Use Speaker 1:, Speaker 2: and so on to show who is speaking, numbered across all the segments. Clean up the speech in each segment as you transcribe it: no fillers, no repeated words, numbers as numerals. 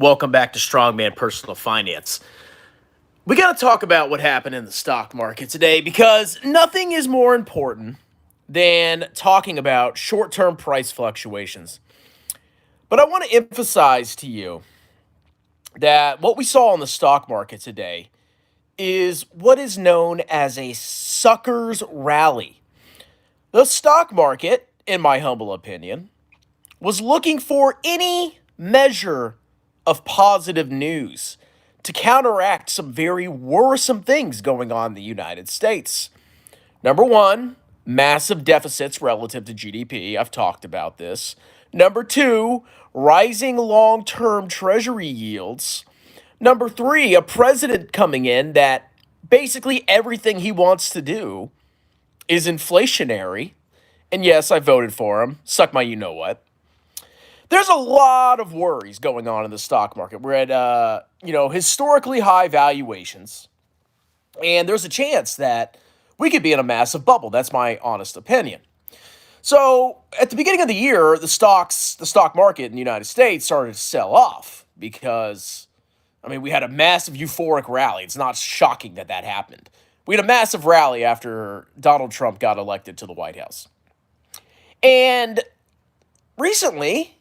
Speaker 1: Welcome back to Strongman Personal Finance. We got to talk about what happened in the stock market today because nothing is more important than talking about short term price fluctuations. But I want to emphasize to you that what we saw in the stock market today is what is known as a sucker's rally. The stock market, in my humble opinion, was looking for any measure of positive news to counteract some very worrisome things going on in the United States. Number one, massive deficits relative to GDP. I've talked about this. Number two, rising long term treasury yields. Number three, a president coming in that basically everything he wants to do is inflationary. And yes, I voted for him. Suck my you know what. There's a lot of worries going on in the stock market. We're at historically high valuations, and there's a chance that we could be in a massive bubble. That's my honest opinion. So at the beginning of the year, the stock market in the United States started to sell off because, we had a massive euphoric rally. It's not shocking that that happened. We had a massive rally after Donald Trump got elected to the White House. And recently,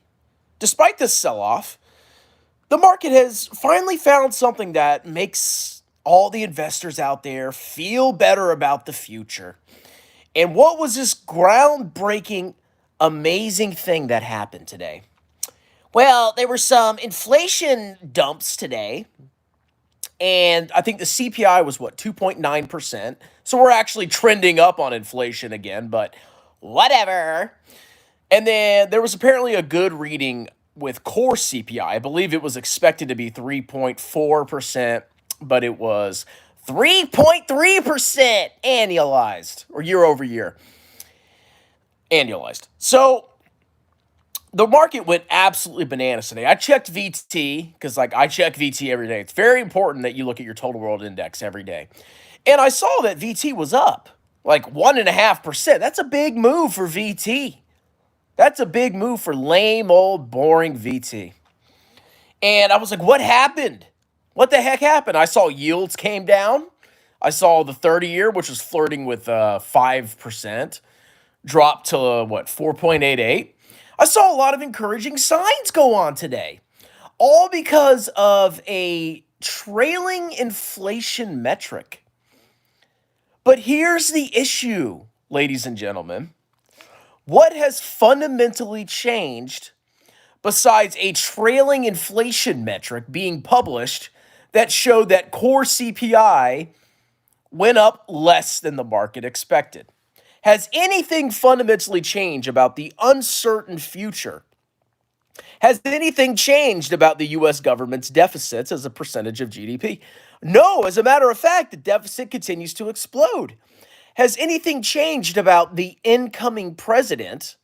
Speaker 1: despite this sell-off, the market has finally found something that makes all the investors out there feel better about the future. And what was this groundbreaking, amazing thing that happened today? Well, there were some inflation dumps today, and I think the CPI was, 2.9%. So we're actually trending up on inflation again, but whatever. And then there was apparently a good reading with core CPI. I believe it was expected to be 3.4%, but it was 3.3% annualized, or year over year annualized. So the market went absolutely bananas today. I checked VT because I check VT every day. It's very important that you look at your total world index every day. And I saw that VT was up 1.5%. That's a big move for VT. That's a big move for lame, old, boring VT. And I was like, what happened? What the heck happened? I saw yields came down. I saw the 30-year, which was flirting with 5%, drop to 4.88. I saw a lot of encouraging signs go on today, all because of a trailing inflation metric. But here's the issue, ladies and gentlemen. What has fundamentally changed besides a trailing inflation metric being published that showed that core CPI went up less than the market expected? Has anything fundamentally changed about the uncertain future? Has anything changed about the U.S. government's deficits as a percentage of GDP? No, as a matter of fact, the deficit continues to explode. Has anything changed about the incoming president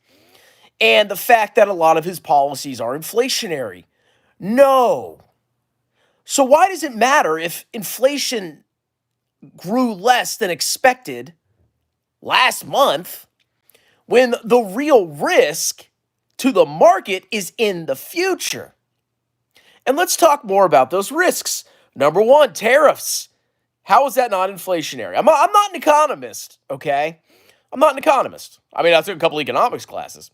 Speaker 1: and the fact that a lot of his policies are inflationary? No. So why does it matter if inflation grew less than expected last month when the real risk to the market is in the future? And let's talk more about those risks. Number one, tariffs. How is that not inflationary? I'm not an economist, okay? I'm not an economist. I took a couple economics classes.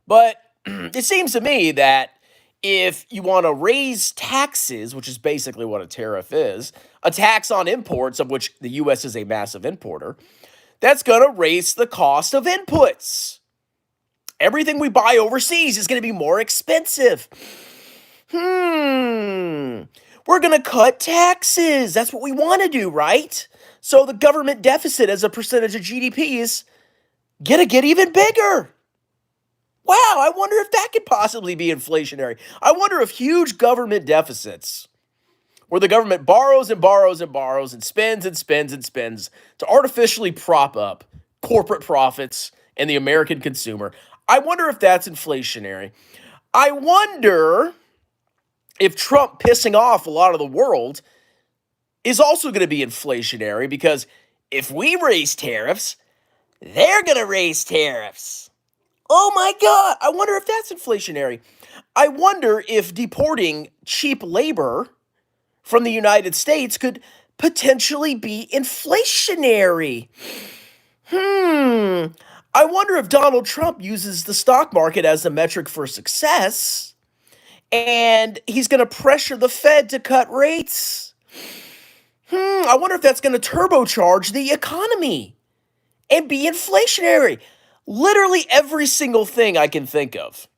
Speaker 1: But it seems to me that if you want to raise taxes, which is basically what a tariff is, a tax on imports, of which the U.S. is a massive importer, that's going to raise the cost of inputs. Everything we buy overseas is going to be more expensive. We're going to cut taxes. That's what we want to do, right? So the government deficit as a percentage of GDP is going to get even bigger. Wow, I wonder if that could possibly be inflationary. I wonder if huge government deficits, where the government borrows and borrows and borrows and spends and spends and spends to artificially prop up corporate profits and the American consumer, I wonder if that's inflationary. I wonder if Trump pissing off a lot of the world is also going to be inflationary, because if we raise tariffs, they're going to raise tariffs. Oh my God, I wonder if that's inflationary. I wonder if deporting cheap labor from the United States could potentially be inflationary. Hmm. I wonder if Donald Trump uses the stock market as a metric for success and he's going to pressure the Fed to cut rates. I wonder if that's going to turbocharge the economy and be inflationary. Literally every single thing I can think of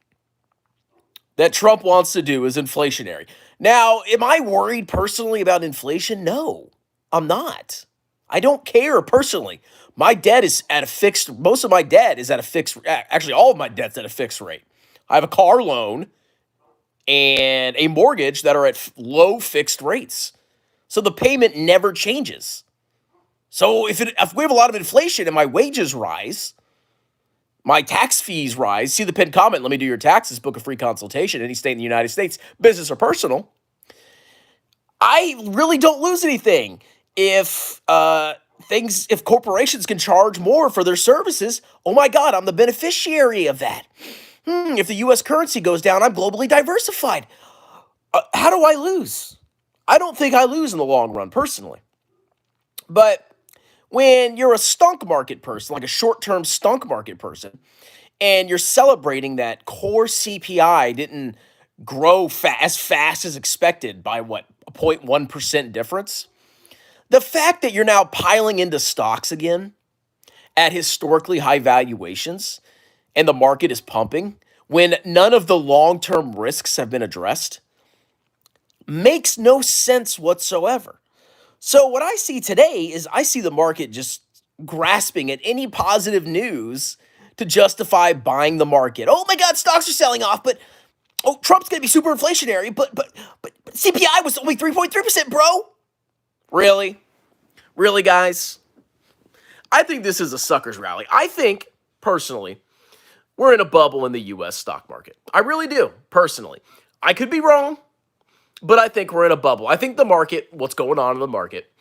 Speaker 1: that Trump wants to do is inflationary. Now, am I worried personally about inflation? No, I'm not. I don't care personally. My debt is at a fixed, most of my debt is at a fixed, actually, all of my debt's at a fixed rate. I have a car loan and a mortgage that are at low fixed rates. So the payment never changes. So if we have a lot of inflation and my wages rise, my tax fees rise, see the pinned comment, let me do your taxes, book a free consultation, any state in the United States, business or personal, I really don't lose anything. If if corporations can charge more for their services, oh my God, I'm the beneficiary of that. If the US currency goes down, I'm globally diversified. How do I lose? I don't think I lose in the long run, personally. But when you're a stunk market person, like a short-term stunk market person, and you're celebrating that core CPI didn't grow as fast as expected by what, a 0.1% difference? The fact that you're now piling into stocks again at historically high valuations and the market is pumping when none of the long-term risks have been addressed makes no sense whatsoever. So what I see today is I see the market just grasping at any positive news to justify buying the market. Oh my God, stocks are selling off, but oh, Trump's going to be super inflationary, but CPI was only 3.3%, bro. Really? Really, guys? I think this is a sucker's rally. I think, personally, we're in a bubble in the U.S. stock market. I really do, personally. I could be wrong, but I think we're in a bubble. I think the market, what's going on in the market,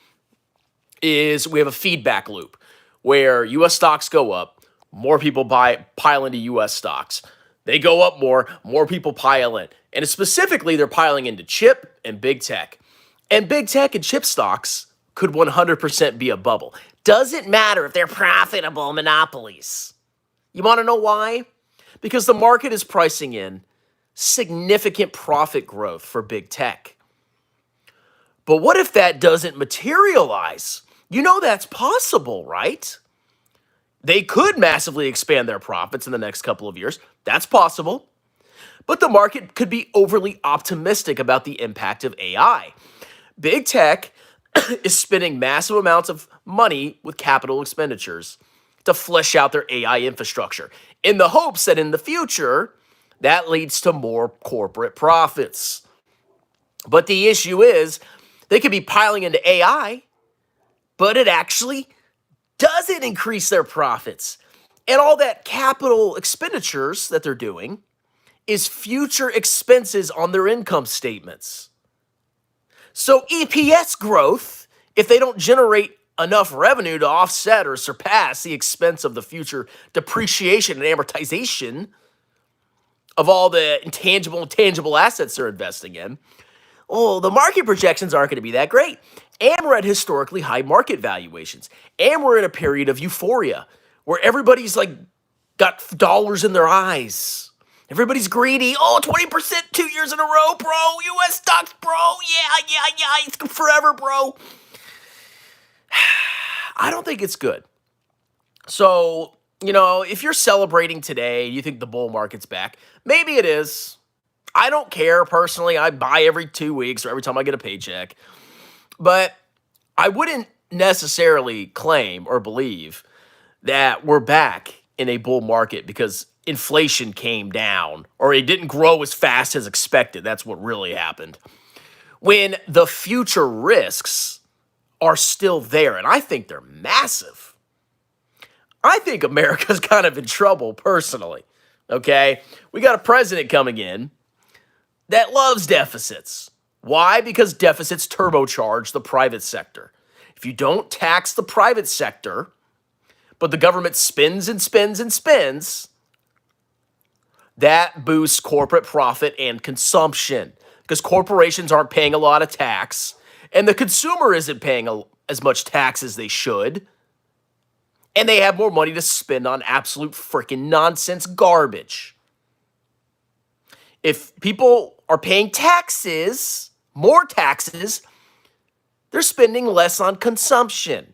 Speaker 1: is we have a feedback loop where U.S. stocks go up, more people pile into U.S. stocks. They go up more people pile in. And specifically, they're piling into chip and big tech. And big tech and chip stocks could 100% be a bubble. Doesn't matter if they're profitable monopolies. You want to know why? Because the market is pricing in significant profit growth for big tech. But what if that doesn't materialize? You know that's possible, right? They could massively expand their profits in the next couple of years. That's possible. But the market could be overly optimistic about the impact of AI. Big tech is spending massive amounts of money with capital expenditures to flesh out their AI infrastructure in the hopes that in the future, that leads to more corporate profits. But the issue is they could be piling into AI, but it actually doesn't increase their profits. And all that capital expenditures that they're doing is future expenses on their income statements. So EPS growth, if they don't generate enough revenue to offset or surpass the expense of the future depreciation and amortization of all the intangible and tangible assets they're investing in, oh, the market projections aren't going to be that great. And we're at historically high market valuations. And we're in a period of euphoria where everybody's like got dollars in their eyes. Everybody's greedy. Oh, 20% 2 years in a row, bro. U.S. stocks, bro. Yeah. It's forever, bro. I don't think it's good. So, if you're celebrating today, you think the bull market's back, maybe it is. I don't care personally. I buy every 2 weeks or every time I get a paycheck. But I wouldn't necessarily claim or believe that we're back in a bull market because inflation came down or it didn't grow as fast as expected. That's what really happened. When the future risks are still there, and I think they're massive. I think America's kind of in trouble personally, okay? We got a president coming in that loves deficits. Why? Because deficits turbocharge the private sector. If you don't tax the private sector, but the government spends and spends and spends, That boosts corporate profit and consumption because corporations aren't paying a lot of tax and the consumer isn't paying as much tax as they should. And they have more money to spend on absolute freaking nonsense garbage. If people are paying taxes, more taxes, they're spending less on consumption,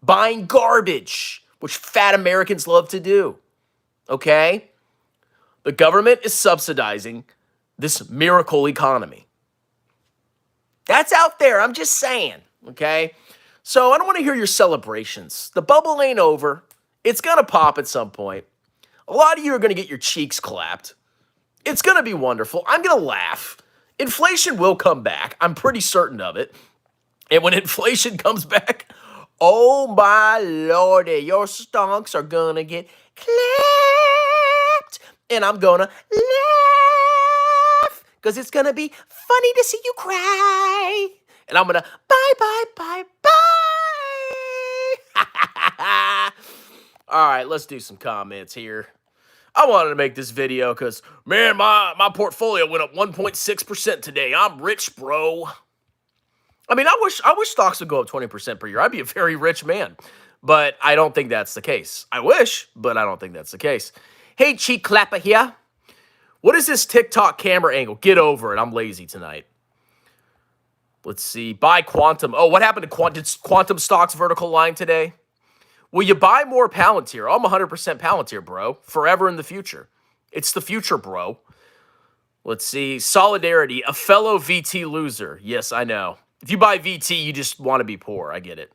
Speaker 1: buying garbage, which fat Americans love to do. Okay? The government is subsidizing this miracle economy. That's out there. I'm just saying. Okay? So I don't want to hear your celebrations. The bubble ain't over. It's going to pop at some point. A lot of you are going to get your cheeks clapped. It's going to be wonderful. I'm going to laugh. Inflation will come back. I'm pretty certain of it. And when inflation comes back, oh my lordy, your stonks are going to get clapped. And I'm going to laugh because it's going to be funny to see you cry. And I'm going to bye, bye, bye, bye. All right, let's do some comments here. I wanted to make this video because, man, my portfolio went up 1.6% today. I'm rich, bro. I mean, I wish stocks would go up 20% per year. I'd be a very rich man. But I don't think that's the case. I wish, but I don't think that's the case. Hey, cheek clapper here. What is this TikTok camera angle? Get over it. I'm lazy tonight. Let's see. Buy Quantum. Oh, what happened to Quantum stocks vertical line today? Will you buy more Palantir? I'm 100% Palantir, bro. Forever in the future. It's the future, bro. Let's see. Solidarity, a fellow VT loser. Yes, I know. If you buy VT, you just want to be poor. I get it.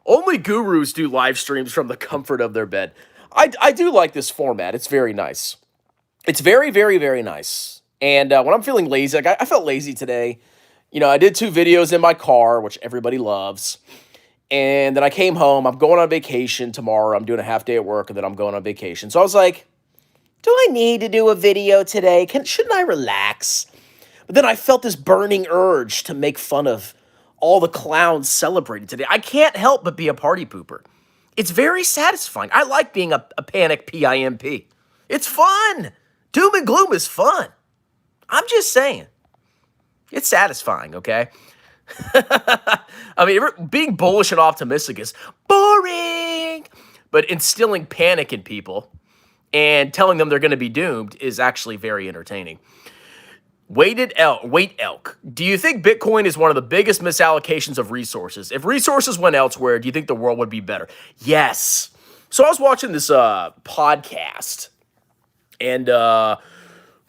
Speaker 1: Only gurus do live streams from the comfort of their bed. I do like this format. It's very nice. It's very, very, very nice. And when I'm feeling lazy, like I felt lazy today. You know, I did 2 videos in my car, which everybody loves. And then I came home. I'm going on vacation tomorrow. I'm doing a half day at work, and then I'm going on vacation. So I was like, do I need to do a video today? Shouldn't I relax? But then I felt this burning urge to make fun of all the clowns celebrating today. I can't help but be a party pooper. It's very satisfying. I like being a panic PIMP. It's fun. Doom and gloom is fun. I'm just saying. It's satisfying, okay? I mean, being bullish and optimistic is boring. But instilling panic in people and telling them they're going to be doomed is actually very entertaining. Wait elk. Do you think Bitcoin is one of the biggest misallocations of resources? If resources went elsewhere, do you think the world would be better? Yes. So I was watching this podcast, and they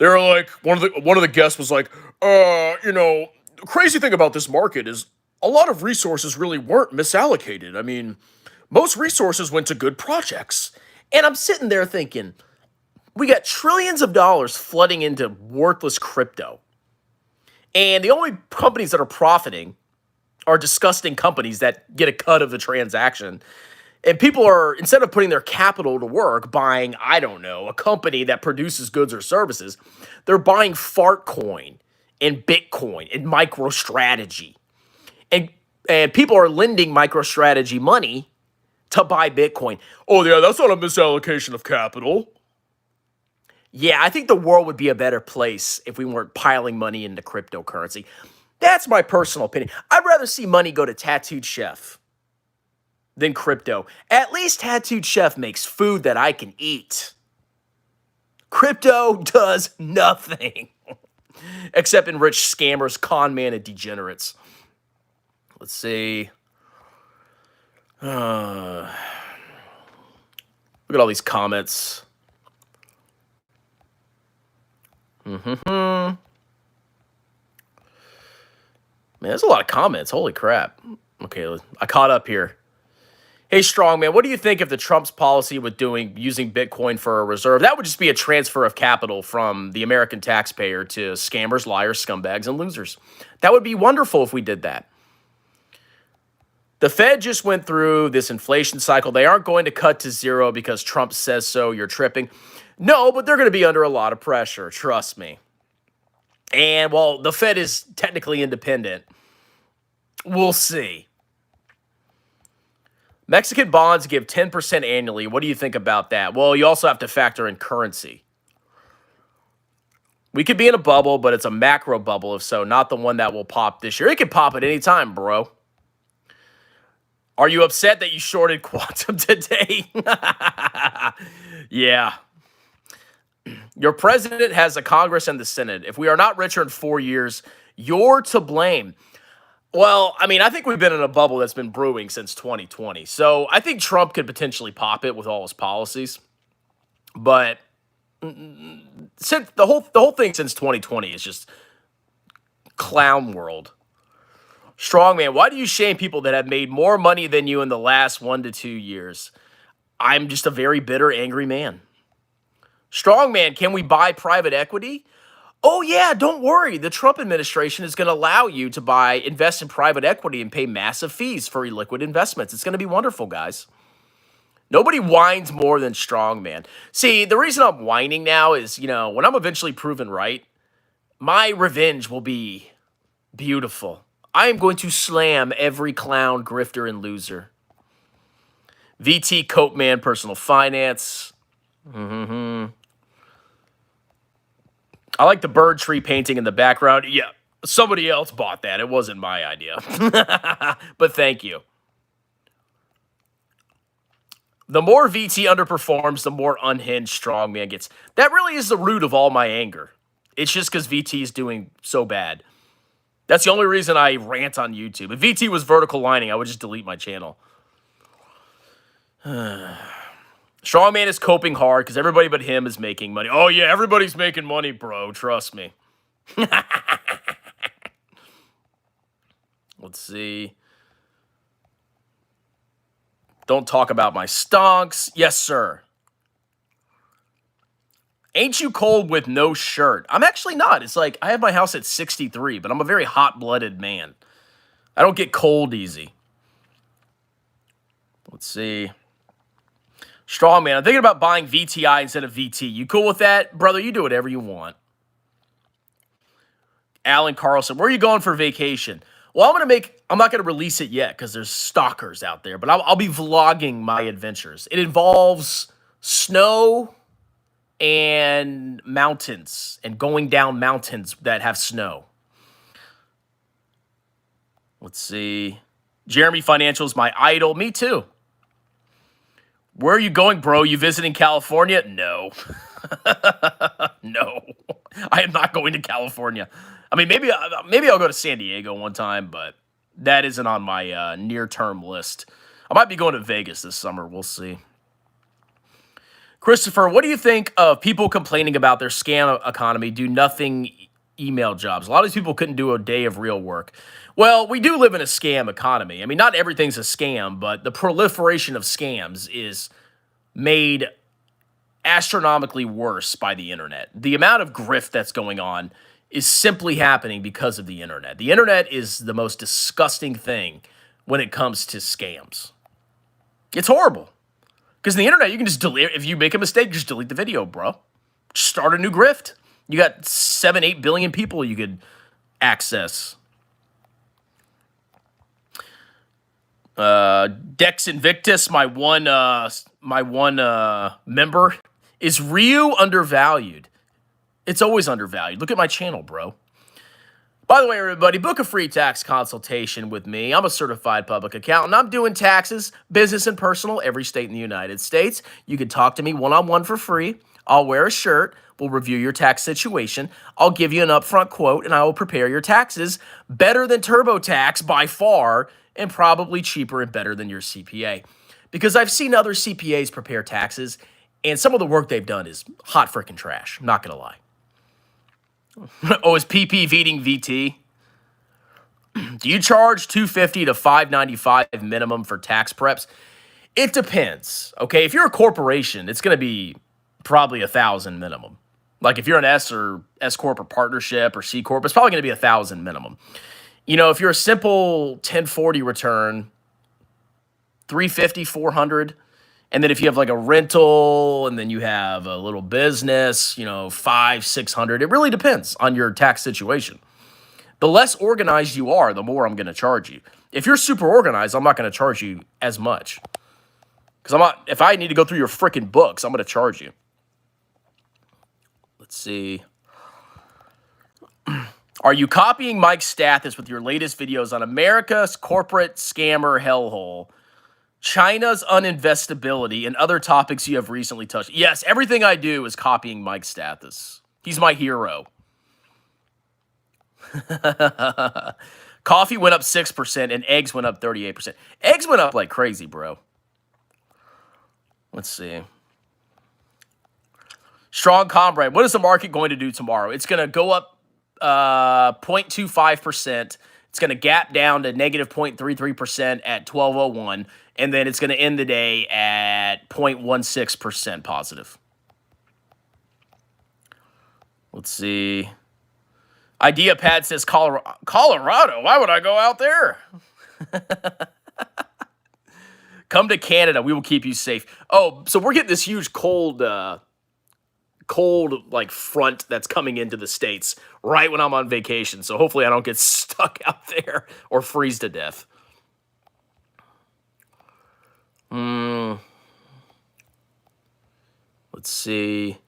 Speaker 1: were like, one of the guests was like, the crazy thing about this market is a lot of resources really weren't misallocated. I mean, most resources went to good projects. And I'm sitting there thinking, we got trillions of dollars flooding into worthless crypto. And the only companies that are profiting are disgusting companies that get a cut of the transaction. And people are, instead of putting their capital to work buying, I don't know, a company that produces goods or services, they're buying Fartcoin and Bitcoin and MicroStrategy. And people are lending MicroStrategy money to buy Bitcoin. Oh, yeah, that's not a misallocation of capital. Yeah, I think the world would be a better place if we weren't piling money into cryptocurrency. That's my personal opinion. I'd rather see money go to Tattooed Chef than crypto. At least Tattooed Chef makes food that I can eat. Crypto does nothing except enrich scammers, con men, and degenerates. Let's see. Look at all these comments. Man, there's a lot of comments. Holy crap. Okay, I caught up here. Hey, Strongman, what do you think if the Trump's policy with using Bitcoin for a reserve? That would just be a transfer of capital from the American taxpayer to scammers, liars, scumbags, and losers. That would be wonderful if we did that. The Fed just went through this inflation cycle. They aren't going to cut to zero because Trump says so. You're tripping. No, but they're going to be under a lot of pressure. Trust me. And while the Fed is technically independent, we'll see. Mexican bonds give 10% annually. What do you think about that? Well, you also have to factor in currency. We could be in a bubble, but it's a macro bubble, if so, not the one that will pop this year. It could pop at any time, bro. Are you upset that you shorted quantum today? Yeah. Your president has a Congress and the Senate. If we are not richer in 4 years, you're to blame. Well, I mean, I think we've been in a bubble that's been brewing since 2020. So I think Trump could potentially pop it with all his policies. But since the whole thing since 2020 is just clown world. Strongman, why do you shame people that have made more money than you in the last 1 to 2 years? I'm just a very bitter, angry man. Strongman, can we buy private equity? Oh yeah, don't worry. The Trump administration is going to allow you to invest in private equity and pay massive fees for illiquid investments. It's going to be wonderful, guys. Nobody whines more than Strongman. See, the reason I'm whining now is, when I'm eventually proven right, my revenge will be beautiful. I am going to slam every clown, grifter, and loser. VT Cope Man, personal finance. I like the bird tree painting in the background. Yeah, somebody else bought that. It wasn't my idea. But thank you. The more VT underperforms, the more unhinged Strongman gets. That really is the root of all my anger. It's just because VT is doing so bad. That's the only reason I rant on YouTube. If VT was vertical lining, I would just delete my channel. Strongman is coping hard because everybody but him is making money. Oh, yeah, everybody's making money, bro. Trust me. Let's see. Don't talk about my stonks. Yes, sir. Ain't you cold with no shirt? I'm actually not. It's like I have my house at 63, but I'm a very hot-blooded man. I don't get cold easy. Let's see. Strongman, I'm thinking about buying VTI instead of VT. You cool with that? Brother, you do whatever you want. Alan Carlson, where are you going for vacation? Well, I'm not going to release it yet because there's stalkers out there, but I'll be vlogging my adventures. It involves snow and mountains and going down mountains that have snow. Let's see. Jeremy Financial is my idol. Me too. Where are you going, bro? You visiting California? No. No. I am not going to California. I mean, maybe I'll go to San Diego one time, but that isn't on my near-term list. I might be going to Vegas this summer. We'll see. Christopher, what do you think of people complaining about their scam economy, do nothing email jobs? A lot of these people couldn't do a day of real work. Well, we do live in a scam economy. I mean, not everything's a scam, but the proliferation of scams is made astronomically worse by the internet. The amount of grift that's going on is simply happening because of the internet. The internet is the most disgusting thing when it comes to scams. It's horrible. Because the internet, you can just delete, if you make a mistake, just delete the video, bro. Just start a new grift. You got 7-8 billion people you could access. Dex Invictus, my one member, is Ryu undervalued? It's always undervalued. Look at my channel, bro. By the way, everybody, book a free tax consultation with me. I'm a certified public accountant. I'm doing taxes, business and personal, every state in the United States. You can talk to me one-on-one for free. I'll wear a shirt. We'll review your tax situation. I'll give you an upfront quote, and I will prepare your taxes better than TurboTax by far, and probably cheaper and better than your CPA. Because I've seen other CPAs prepare taxes, and some of the work they've done is hot freaking trash. I'm not going to lie. Oh, is PP beating VT? Do you charge $250 to $595 minimum for tax preps? It depends. Okay, if you're a corporation, it's going to be probably $1,000 minimum. Like if you're an S or S corp or partnership or C corp, it's probably going to be $1,000 minimum. You know, if you're a simple 1040 return, $350, $400. And then if you have like a rental and then you have a little business, $500, $600, it really depends on your tax situation. The less organized you are, the more I'm going to charge you. If you're super organized, I'm not going to charge you as much. Because if I need to go through your freaking books, I'm going to charge you. Let's see. Are you copying Mike Stathis with your latest videos on America's corporate scammer hellhole, China's uninvestability, and other topics you have recently touched? Yes, everything I do is copying Mike Stathis. He's my hero. Coffee went up 6% and eggs went up 38%. Eggs went up like crazy, bro. Let's see. Strong Comrade. What is the market going to do tomorrow? It's going to go up 0.25%. It's going to gap down to negative 0.33% at 12:01. And then it's going to end the day at 0.16% positive. Let's see. Idea Pad says Colorado. Why would I go out there? Come to Canada. We will keep you safe. Oh, so we're getting this huge cold like front that's coming into the States right when I'm on vacation. So hopefully I don't get stuck out there or freeze to death. Let's see.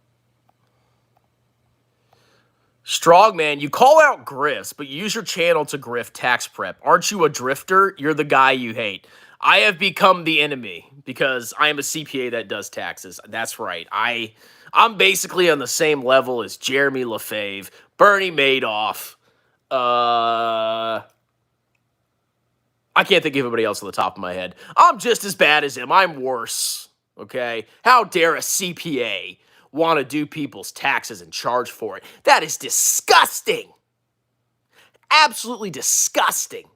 Speaker 1: Strongman, you call out grifts, but you use your channel to grift tax prep. Aren't you a drifter? You're the guy you hate. I have become the enemy because I am a CPA that does taxes. That's right. I'm basically on the same level as Jeremy Lefebvre, Bernie Madoff. I can't think of anybody else on the top of my head. I'm just as bad as him. I'm worse. Okay? How dare a CPA want to do people's taxes and charge for it? That is disgusting. Absolutely disgusting.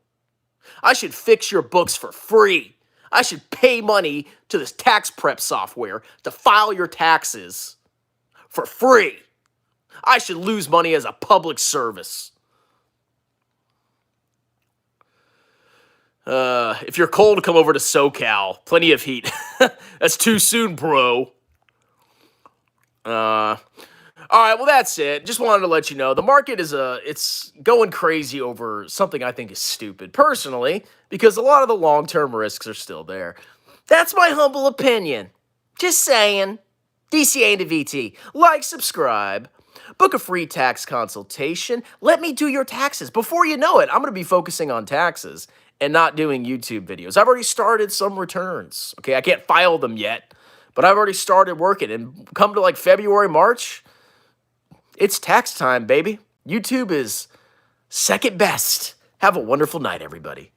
Speaker 1: I should fix your books for free. I should pay money to this tax prep software to file your taxes for free. I should lose money as a public service. If you're cold, come over to SoCal. Plenty of heat. That's too soon, bro. All right, well, that's it. Just wanted to let you know the market is it's going crazy over something I think is stupid, personally, because a lot of the long-term risks are still there. That's my humble opinion. Just saying. DCA to VT. Like, subscribe. Book a free tax consultation. Let me do your taxes. Before you know it, I'm going to be focusing on taxes and not doing YouTube videos. I've already started some returns. Okay, I can't file them yet, but I've already started working. And come to like February, March, it's tax time, baby. YouTube is second best. Have a wonderful night, everybody.